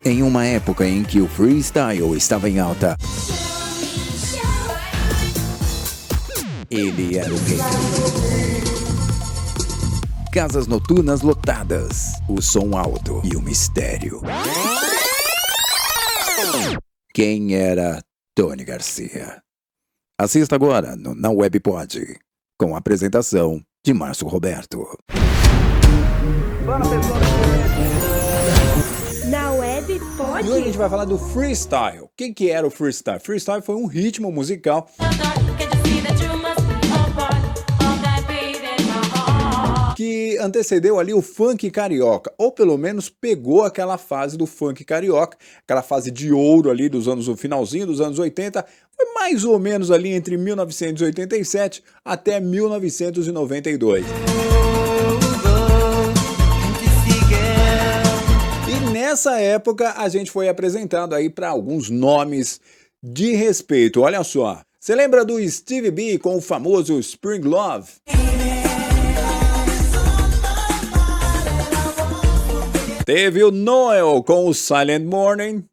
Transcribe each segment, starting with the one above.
Em uma época em que o freestyle estava em alta, ele era o rei. Casas noturnas lotadas, o som alto e o mistério. Quem era Tony Garcia? Assista agora no Na Web Pod, com a apresentação de Márcio Roberto. Na Web Pod? E hoje a gente vai falar do freestyle. O que era o freestyle? Freestyle foi um ritmo musical que antecedeu ali o funk carioca, ou pelo menos pegou aquela fase do funk carioca, aquela fase de ouro ali do finalzinho dos anos 80, foi mais ou menos ali entre 1987 até 1992. E nessa época a gente foi apresentado aí para alguns nomes de respeito. Olha só, você lembra do Stevie B com o famoso Spring Love? Teve o Noel com o Silent Morning.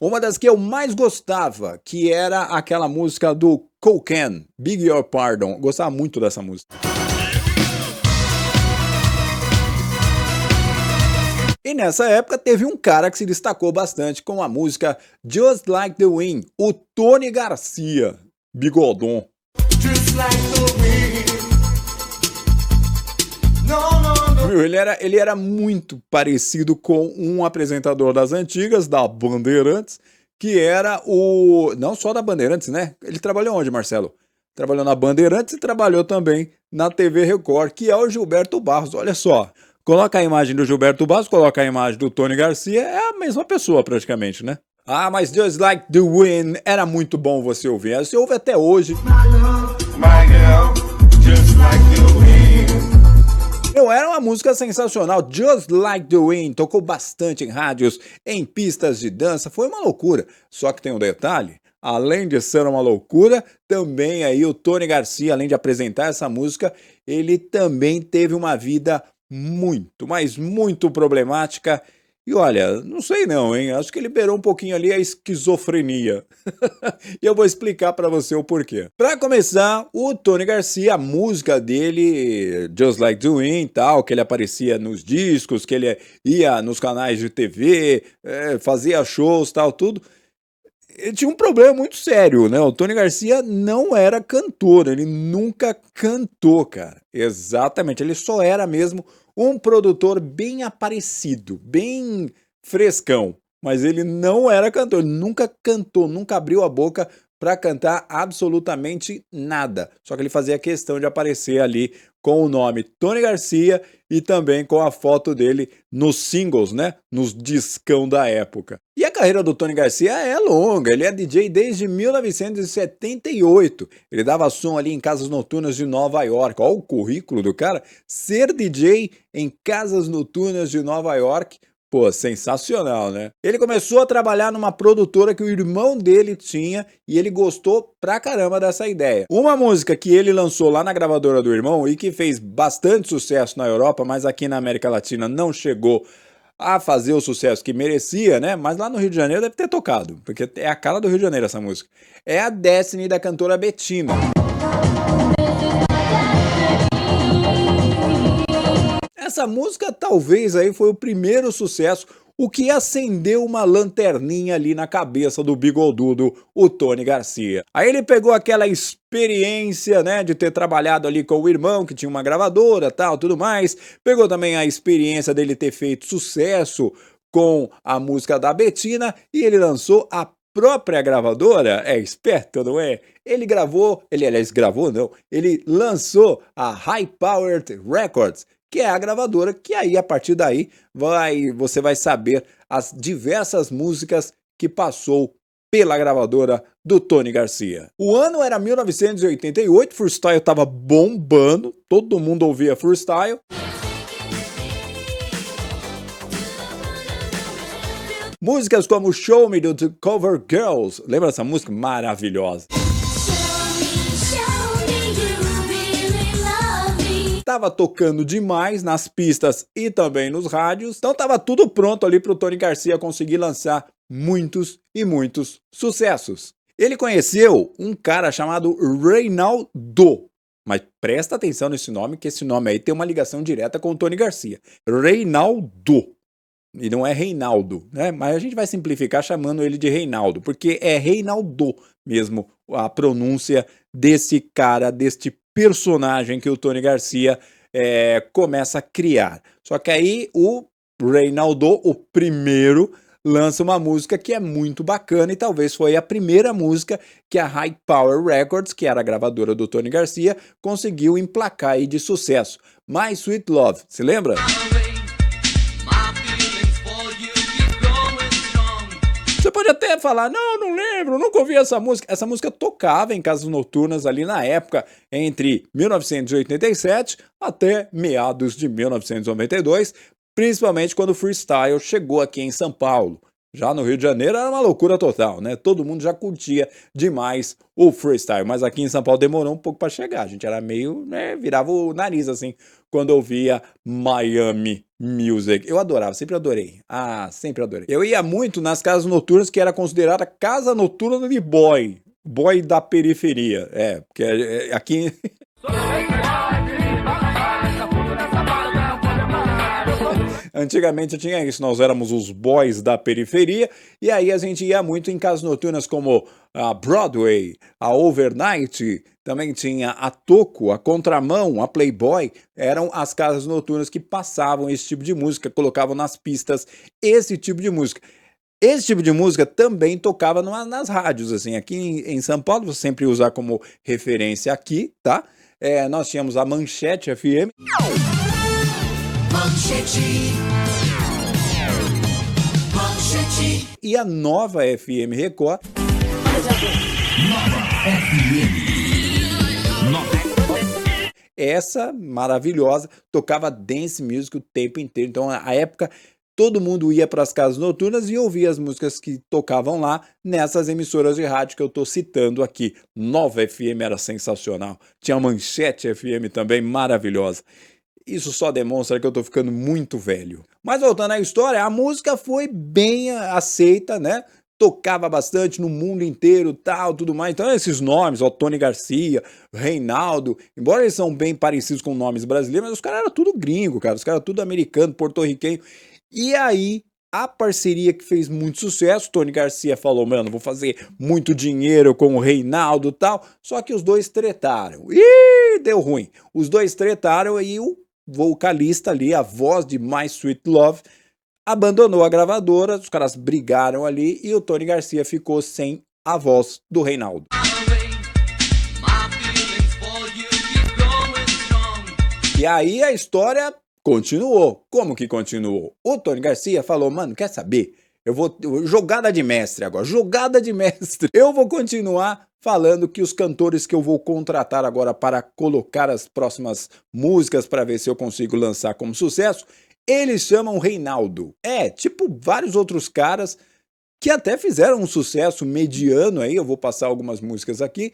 Uma das que eu mais gostava, que era aquela música do Cocaine, Beg Your Pardon. Gostava muito dessa música. E nessa época teve um cara que se destacou bastante com a música Just Like the Wind, o Tony Garcia, bigodon. Just like the wind. Ele era muito parecido com um apresentador das antigas, da Bandeirantes, que era o... Não só da Bandeirantes, né? Ele trabalhou onde, Marcelo? Trabalhou na Bandeirantes e trabalhou também na TV Record, que é o Gilberto Barros. Olha só, coloca a imagem do Gilberto Barros, coloca a imagem do Tony Garcia, é a mesma pessoa praticamente, né? Ah, mas Just Like the Wind era muito bom você ouvir. Você ouve até hoje. My girl, just like the wind. Era uma música sensacional, Just Like the Wind, tocou bastante em rádios, em pistas de dança, foi uma loucura. Só que tem um detalhe, além de ser uma loucura, também aí o Tony Garcia, além de apresentar essa música, ele também teve uma vida muito, mas muito problemática. E olha, não sei não, hein? Acho que ele liberou um pouquinho ali a esquizofrenia. E eu vou explicar pra você o porquê. Pra começar, o Tony Garcia, a música dele, Just Like the Wind, tal, que ele aparecia nos discos, que ele ia nos canais de TV, fazia shows, tal, tudo. Ele tinha um problema muito sério, né? O Tony Garcia não era cantor, ele nunca cantou, cara. Exatamente, ele só era mesmo um produtor bem aparecido, bem frescão, mas ele não era cantor, ele nunca cantou, nunca abriu a boca para cantar absolutamente nada. Só que ele fazia questão de aparecer ali com o nome Tony Garcia e também com a foto dele nos singles, né? Nos discão da época. E a carreira do Tony Garcia é longa, ele é DJ desde 1978. Ele dava som ali em casas noturnas de Nova York. Olha o currículo do cara, ser DJ em casas noturnas de Nova York. Pô, sensacional, né? Ele começou a trabalhar numa produtora que o irmão dele tinha e ele gostou pra caramba dessa ideia. Uma música que ele lançou lá na gravadora do irmão e que fez bastante sucesso na Europa, mas aqui na América Latina não chegou a fazer o sucesso que merecia, né? Mas lá no Rio de Janeiro deve ter tocado, porque é a cara do Rio de Janeiro essa música. É a Destiny da cantora Betina. Essa música talvez aí foi o primeiro sucesso, o que acendeu uma lanterninha ali na cabeça do bigodudo, o Tony Garcia. Aí ele pegou aquela experiência, né, de ter trabalhado ali com o irmão, que tinha uma gravadora, tal, tudo mais. Pegou também a experiência dele ter feito sucesso com a música da Betina e ele lançou a própria gravadora. É esperto, não é? Ele lançou a High Powered Records, que é a gravadora que aí, a partir daí, você vai saber as diversas músicas que passou pela gravadora do Tony Garcia. O ano era 1988, freestyle estava bombando, todo mundo ouvia freestyle. Músicas como Show Me do The Cover Girls, lembra essa música maravilhosa? estava tocando demais nas pistas e também nos rádios, então estava tudo pronto ali para o Tony Garcia conseguir lançar muitos e muitos sucessos. Ele conheceu um cara chamado Reinaldo, mas presta atenção nesse nome, que esse nome aí tem uma ligação direta com o Tony Garcia. Reinaldo. E não é Reinaldo, né? Mas a gente vai simplificar chamando ele de Reinaldo, porque é Reinaldo mesmo a pronúncia desse cara, deste personagem que o Tony Garcia começa a criar. Só que aí o Reinaldo, o primeiro, lança uma música que é muito bacana e talvez foi a primeira música que a High Power Records, que era a gravadora do Tony Garcia, conseguiu emplacar aí de sucesso. My Sweet Love, se lembra? Você pode até falar, não lembro, nunca ouvi essa música. Essa música tocava em casas noturnas ali na época, entre 1987 até meados de 1992, principalmente quando o freestyle chegou aqui em São Paulo. Já no Rio de Janeiro era uma loucura total, né? Todo mundo já curtia demais o freestyle, mas aqui em São Paulo demorou um pouco para chegar. A gente era meio, né, virava o nariz assim quando ouvia Miami Music. Eu adorava, sempre adorei. Sempre adorei. Eu ia muito nas casas noturnas que era considerada casa noturna de boy da periferia. Porque aqui antigamente tinha isso, nós éramos os boys da periferia, e aí a gente ia muito em casas noturnas como a Broadway, a Overnight, também tinha a Toco, a Contramão, a Playboy, eram as casas noturnas que passavam esse tipo de música, colocavam nas pistas esse tipo de música. Esse tipo de música também tocava nas rádios, assim, aqui em São Paulo, vou sempre usar como referência aqui, tá? Nós tínhamos a Manchete FM. Manchete. E a Nova FM Record. Nova FM. Essa maravilhosa tocava dance music o tempo inteiro. Então, na época, todo mundo ia para as casas noturnas e ouvia as músicas que tocavam lá nessas emissoras de rádio que eu estou citando aqui. Nova FM era sensacional. Tinha a Manchete FM também, maravilhosa. Isso só demonstra que eu tô ficando muito velho. Mas voltando à história, a música foi bem aceita, né? Tocava bastante no mundo inteiro, tal, tudo mais. Então esses nomes, Tony Garcia, Reinaldo, embora eles são bem parecidos com nomes brasileiros, mas os caras eram tudo gringo, cara. Os caras eram tudo americano, porto-riquenho. E aí, a parceria que fez muito sucesso, Tony Garcia falou, mano, vou fazer muito dinheiro com o Reinaldo e tal. Só que os dois tretaram. Ih, deu ruim. Os dois tretaram e o vocalista ali, a voz de My Sweet Love, abandonou a gravadora, os caras brigaram ali e o Tony Garcia ficou sem a voz do Reinaldo. E aí a história continuou. Como que continuou? O Tony Garcia falou, mano, quer saber? Eu vou... Jogada de mestre agora, jogada de mestre. Eu vou continuar falando que os cantores que eu vou contratar agora para colocar as próximas músicas para ver se eu consigo lançar como sucesso, eles chamam Reinaldo. Tipo vários outros caras que até fizeram um sucesso mediano aí, eu vou passar algumas músicas aqui,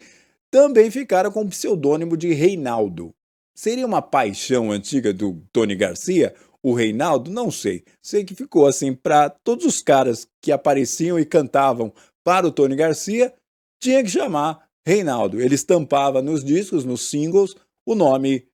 também ficaram com o pseudônimo de Reinaldo. Seria uma paixão antiga do Tony Garcia, o Reinaldo? Não sei. Sei que ficou assim para todos os caras que apareciam e cantavam para o Tony Garcia, tinha que chamar Reinaldo. Ele estampava nos discos, nos singles, o nome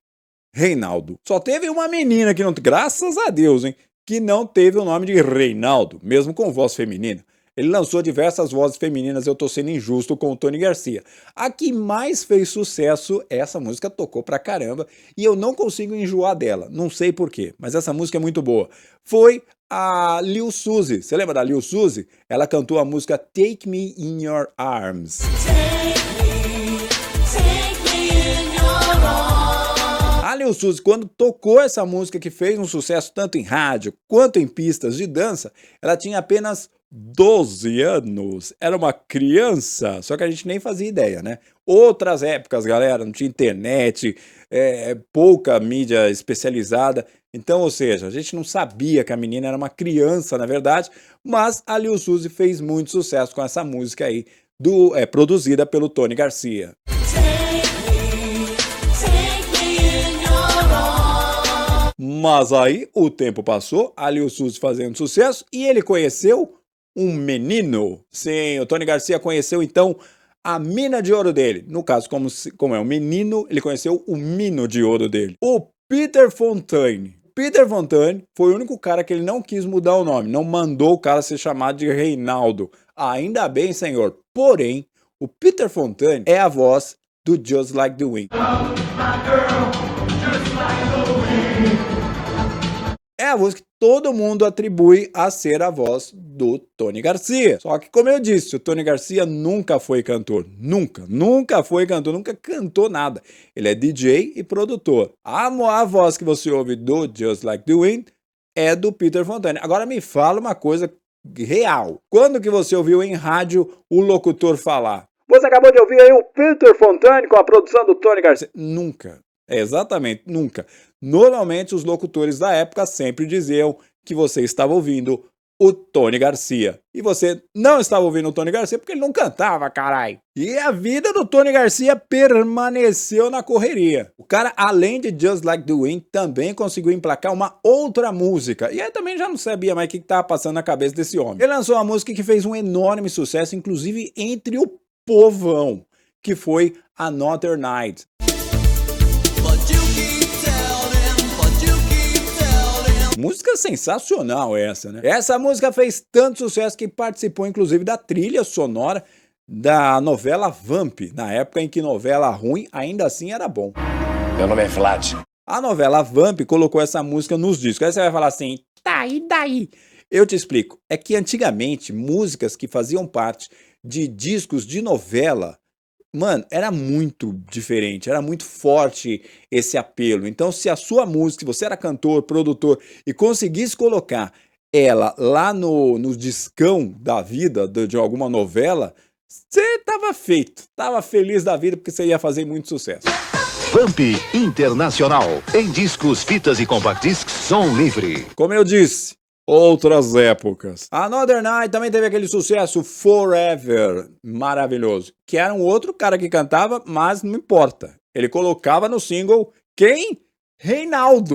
Reinaldo. Só teve uma menina que não, graças a Deus, hein, que não teve o nome de Reinaldo, mesmo com voz feminina. Ele lançou diversas vozes femininas, eu tô sendo injusto com o Tony Garcia. A que mais fez sucesso, essa música tocou pra caramba, e eu não consigo enjoar dela, não sei porquê, mas essa música é muito boa. Foi a Lil Suzy, você lembra da Lil Suzy? Ela cantou a música Take Me In Your Arms. A Lil Suzy, quando tocou essa música que fez um sucesso tanto em rádio quanto em pistas de dança, ela tinha apenas 12 anos, era uma criança, só que a gente nem fazia ideia, né? Outras épocas, galera, não tinha internet, pouca mídia especializada, então, ou seja, a gente não sabia que a menina era uma criança, na verdade, mas a Lil Suzy fez muito sucesso com essa música aí, produzida pelo Tony Garcia. Take me in your arms. Mas aí o tempo passou, ali o SUS fazendo sucesso, e ele conheceu um menino. Sim, o Tony Garcia conheceu então a mina de ouro dele. No caso, como é um menino, ele conheceu o mino de ouro dele. O Peter Fontaine. Peter Fontaine foi o único cara que ele não quis mudar o nome, não mandou o cara ser chamado de Reinaldo. Ainda bem, senhor. Porém, o Peter Fontaine é a voz do Just Like the Wind. É a voz que todo mundo atribui a ser a voz do Tony Garcia. Só que, como eu disse, o Tony Garcia nunca foi cantor. Nunca foi cantor, nunca cantou nada. Ele é DJ e produtor. A voz que você ouve do Just Like the Wind é do Peter Fontaine. Agora me fala uma coisa real. Quando que você ouviu em rádio o locutor falar? Você acabou de ouvir aí o Peter Fontaine com a produção do Tony Garcia. Nunca. Exatamente, nunca. Normalmente os locutores da época sempre diziam que você estava ouvindo o Tony Garcia. E você não estava ouvindo o Tony Garcia porque ele não cantava, carai. E a vida do Tony Garcia permaneceu na correria. O cara, além de Just Like the Wind, também conseguiu emplacar uma outra música. E aí também já não sabia mais o que estava passando na cabeça desse homem. Ele lançou uma música que fez um enorme sucesso, inclusive entre o povão, que foi Another Night. Música sensacional essa, né? Essa música fez tanto sucesso que participou inclusive da trilha sonora da novela Vamp, na época em que novela ruim ainda assim era bom. Meu nome é Vlad. A novela Vamp colocou essa música nos discos. Aí você vai falar assim, daí. Eu te explico. É que antigamente músicas que faziam parte de discos de novela, mano, era muito diferente, era muito forte esse apelo. Então, se a sua música, se você era cantor, produtor e conseguisse colocar ela lá no discão da vida de alguma novela, você tava feito, tava feliz da vida porque você ia fazer muito sucesso. Vamp Internacional, em discos, fitas e compact discs, som livre. Como eu disse, outras épocas. Another Night também teve aquele sucesso Forever, maravilhoso, que era um outro cara que cantava, mas não importa. Ele colocava no single quem? Reinaldo.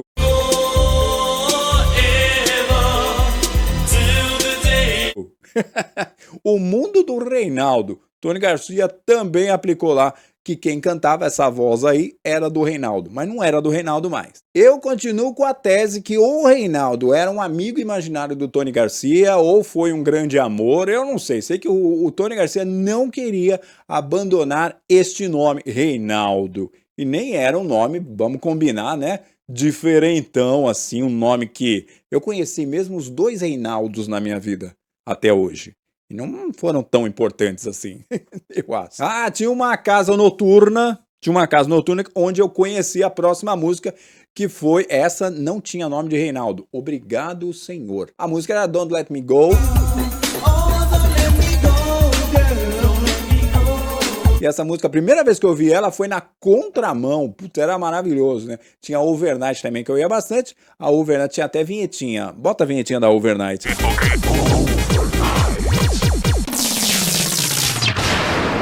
O mundo do Reinaldo. Tony Garcia também aplicou lá que quem cantava essa voz aí era do Reinaldo, mas não era do Reinaldo mais. Eu continuo com a tese que ou o Reinaldo era um amigo imaginário do Tony Garcia ou foi um grande amor, eu não sei. Sei que o Tony Garcia não queria abandonar este nome, Reinaldo. E nem era um nome, vamos combinar, né? Diferentão, assim, um nome que eu conheci mesmo os dois Reinaldos na minha vida até hoje. E não foram tão importantes assim, eu acho. Tinha uma casa noturna onde eu conheci a próxima música, que foi essa, não tinha nome de Reinaldo. Obrigado, Senhor. A música era Don't Let Me Go. E essa música, a primeira vez que eu ouvi ela foi na contramão. Puta, era maravilhoso, né? Tinha a Overnight também, que eu ia bastante. A Overnight tinha até vinhetinha. Bota a vinhetinha da Overnight.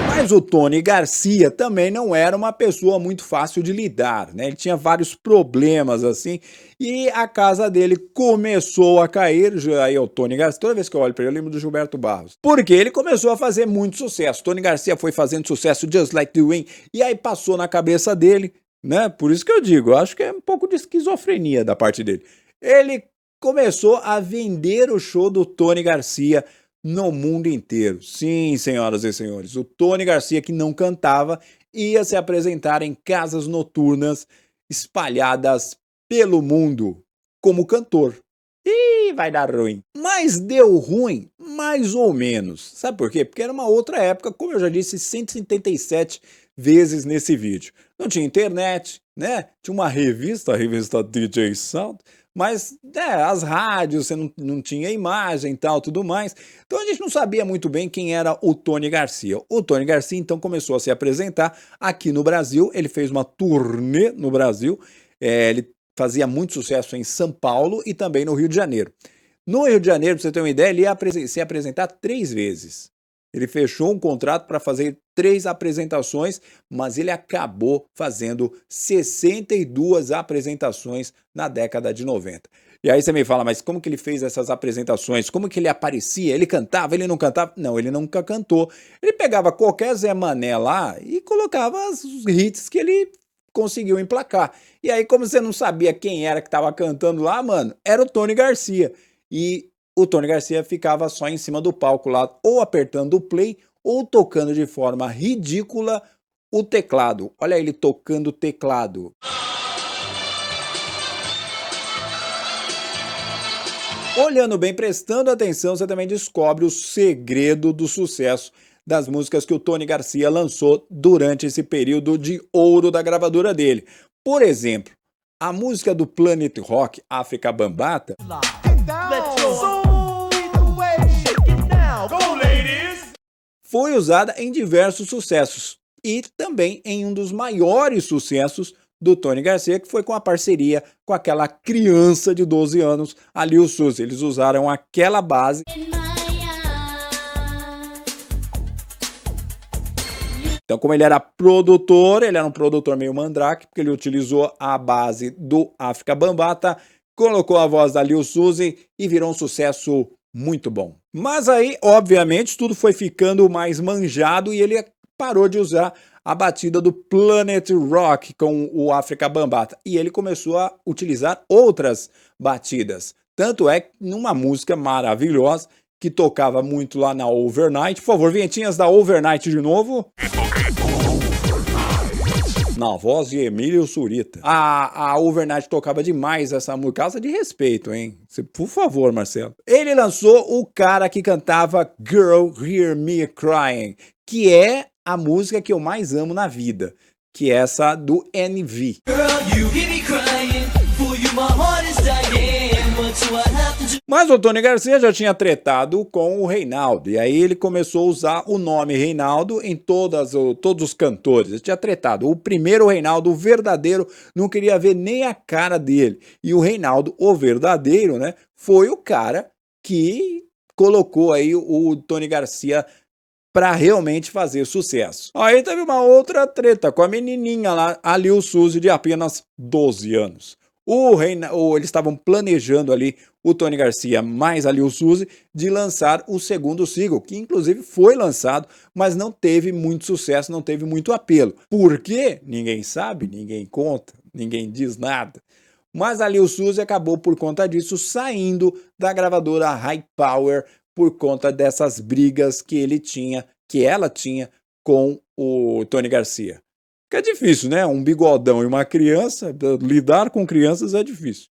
Mas o Tony Garcia também não era uma pessoa muito fácil de lidar, né? Ele tinha vários problemas, assim, e a casa dele começou a cair. Aí o Tony Garcia, toda vez que eu olho para ele, eu lembro do Gilberto Barros. Porque ele começou a fazer muito sucesso. Tony Garcia foi fazendo sucesso Just Like the Wind, e aí passou na cabeça dele, né? Por isso que eu digo, eu acho que é um pouco de esquizofrenia da parte dele. Ele começou a vender o show do Tony Garcia no mundo inteiro. Sim, senhoras e senhores, o Tony Garcia, que não cantava, ia se apresentar em casas noturnas espalhadas pelo mundo como cantor. E vai dar ruim. Mas deu ruim, mais ou menos. Sabe por quê? Porque era uma outra época, como eu já disse 177 vezes nesse vídeo. Não tinha internet, né? Tinha uma revista, a revista DJ Sound, mas as rádios, você não tinha imagem e tal, tudo mais. Então a gente não sabia muito bem quem era o Tony Garcia. O Tony Garcia então começou a se apresentar aqui no Brasil, ele fez uma turnê no Brasil, ele fazia muito sucesso em São Paulo e também no Rio de Janeiro. No Rio de Janeiro, pra você ter uma ideia, ele ia se apresentar 3 vezes. Ele fechou um contrato para fazer 3 apresentações, mas ele acabou fazendo 62 apresentações na década de 90. E aí você me fala, mas como que ele fez essas apresentações? Como que ele aparecia? Ele cantava? Ele não cantava? Não, ele nunca cantou. Ele pegava qualquer Zé Mané lá e colocava os hits que ele conseguiu emplacar. E aí, como você não sabia quem era que estava cantando lá, mano, era o Tony Garcia. E o Tony Garcia ficava só em cima do palco lá, ou apertando o play, ou tocando de forma ridícula o teclado. Olha ele tocando o teclado. Olhando bem, prestando atenção, você também descobre o segredo do sucesso das músicas que o Tony Garcia lançou durante esse período de ouro da gravadora dele. Por exemplo, a música do Planet Rock, África Bambata, foi usada em diversos sucessos e também em um dos maiores sucessos do Tony Garcia, que foi com a parceria com aquela criança de 12 anos, a Lil Suzy. Eles usaram aquela base. Então, como ele era produtor, ele era um produtor meio mandrake, porque ele utilizou a base do África Bambata, colocou a voz da Lil Suzy e virou um sucesso muito bom. Mas aí, obviamente, tudo foi ficando mais manjado e ele parou de usar a batida do Planet Rock com o África Bambata. E ele começou a utilizar outras batidas. Tanto é que numa música maravilhosa que tocava muito lá na Overnight. Por favor, vinhetinhas da Overnight de novo. Na voz de Emílio Surita. A Overnight tocava demais essa música. Causa de respeito, hein? Por favor, Marcelo. Ele lançou o cara que cantava Girl, Hear Me Crying, que é a música que eu mais amo na vida, que é essa do NV. Mas o Tony Garcia já tinha tretado com o Reinaldo, e aí ele começou a usar o nome Reinaldo em todos os cantores. Ele tinha tretado. O primeiro Reinaldo, o verdadeiro, não queria ver nem a cara dele. E o Reinaldo, o verdadeiro, né, foi o cara que colocou aí o Tony Garcia para realmente fazer sucesso. Aí teve uma outra treta com a menininha lá, a Lil Suzy, de apenas 12 anos. Eles estavam planejando ali, o Tony Garcia mais a Lil Suzy, de lançar o segundo single, que inclusive foi lançado, mas não teve muito sucesso, não teve muito apelo. Por quê? Ninguém sabe, ninguém conta, ninguém diz nada. Mas a Lil Suzy acabou, por conta disso, saindo da gravadora High Power, por conta dessas brigas que ela tinha com o Tony Garcia. Que é difícil, né? Um bigodão e uma criança, lidar com crianças é difícil.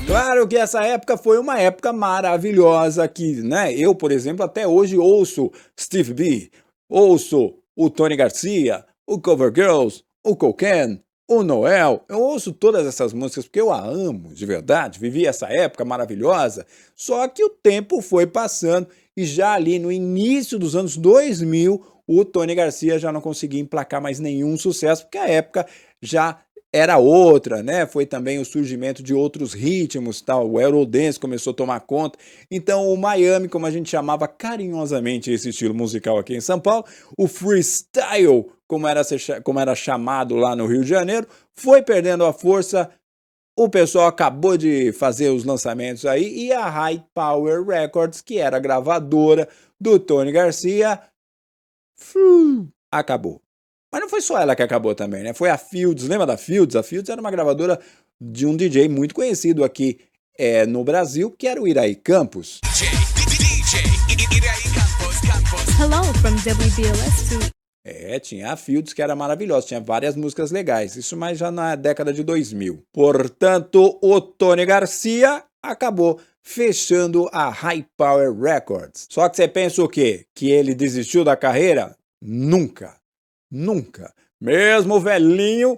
Claro que essa época foi uma época maravilhosa que, né? Eu, por exemplo, até hoje ouço Steve B, ouço o Tony Garcia, o Cover Girls, o Cocaine, o Noel. Eu ouço todas essas músicas porque eu a amo, de verdade. Vivi essa época maravilhosa. Só que o tempo foi passando e já ali no início dos anos 2000, o Tony Garcia já não conseguia emplacar mais nenhum sucesso, porque a época já era outra, né? Foi também o surgimento de outros ritmos, tal. O Eurodance começou a tomar conta. Então o Miami, como a gente chamava carinhosamente esse estilo musical aqui em São Paulo, o freestyle, como era chamado lá no Rio de Janeiro, foi perdendo a força. O pessoal acabou de fazer os lançamentos aí e a High Power Records, que era a gravadora do Tony Garcia, acabou. Mas não foi só ela que acabou também, né? Foi a Fields, lembra da Fields? A Fields era uma gravadora de um DJ muito conhecido aqui no Brasil, que era o Iraí Campos. Hello from WBLS2. Tinha a Fields, que era maravilhosa, tinha várias músicas legais, isso mais já na década de 2000. Portanto, o Tony Garcia acabou fechando a High Power Records. Só que você pensa o quê? Que ele desistiu da carreira? Nunca. Nunca. Mesmo velhinho,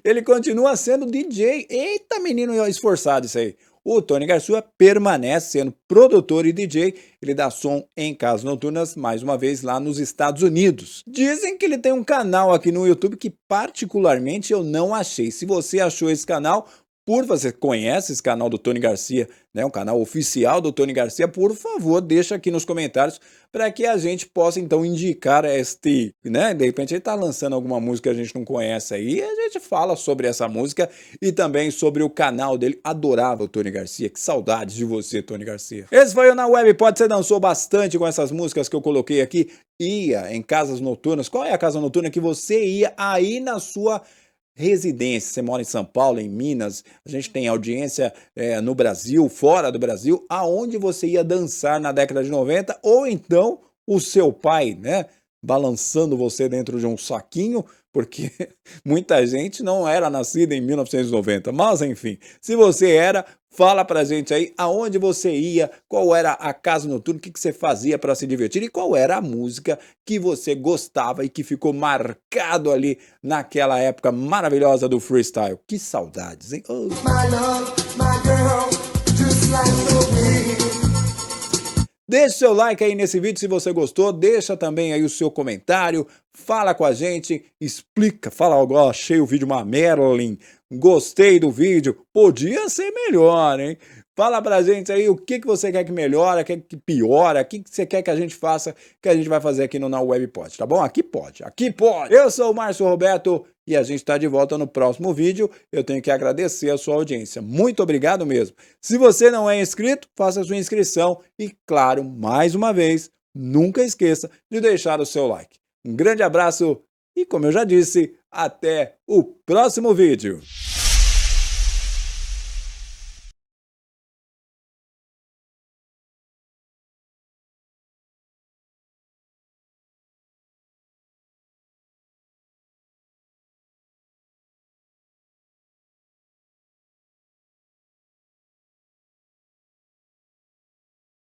ele continua sendo DJ. Eita, menino esforçado isso aí. O Tony Garcia permanece sendo produtor e DJ. Ele dá som em casas noturnas, mais uma vez, lá nos Estados Unidos. Dizem que ele tem um canal aqui no YouTube que particularmente eu não achei. Se você achou esse canal, Você conhece esse canal do Tony Garcia, né? Um canal oficial do Tony Garcia, por favor, deixa aqui nos comentários para que a gente possa então indicar né? De repente ele tá lançando alguma música que a gente não conhece aí, e a gente fala sobre essa música e também sobre o canal dele. Adorava o Tony Garcia, que saudades de você, Tony Garcia. Esse foi o Na Web Pod, você dançou bastante com essas músicas que eu coloquei aqui, ia em casas noturnas. Qual é a casa noturna que você ia aí na sua residência? Você mora em São Paulo, em Minas, a gente tem audiência no Brasil, fora do Brasil, aonde você ia dançar na década de 90, ou então o seu pai, né, balançando você dentro de um saquinho, porque muita gente não era nascida em 1990, mas enfim, se você era, fala pra gente aí aonde você ia, qual era a casa noturna, o que você fazia para se divertir e qual era a música que você gostava e que ficou marcado ali naquela época maravilhosa do freestyle. Que saudades, hein? Oh. My love, my girl, just like the wind. Deixa o seu like aí nesse vídeo se você gostou, deixa também aí o seu comentário, fala com a gente, explica, fala, ó, achei o vídeo uma Merlin, gostei do vídeo, podia ser melhor, hein? Fala pra gente aí o que você quer que melhore, o que piora, o que você quer que a gente faça, que a gente vai fazer aqui no Na Web Pod, tá bom? Aqui pode, aqui pode! Eu sou o Márcio Roberto e a gente tá de volta no próximo vídeo. Eu tenho que agradecer a sua audiência. Muito obrigado mesmo. Se você não é inscrito, faça a sua inscrição e, claro, mais uma vez, nunca esqueça de deixar o seu like. Um grande abraço e, como eu já disse, até o próximo vídeo.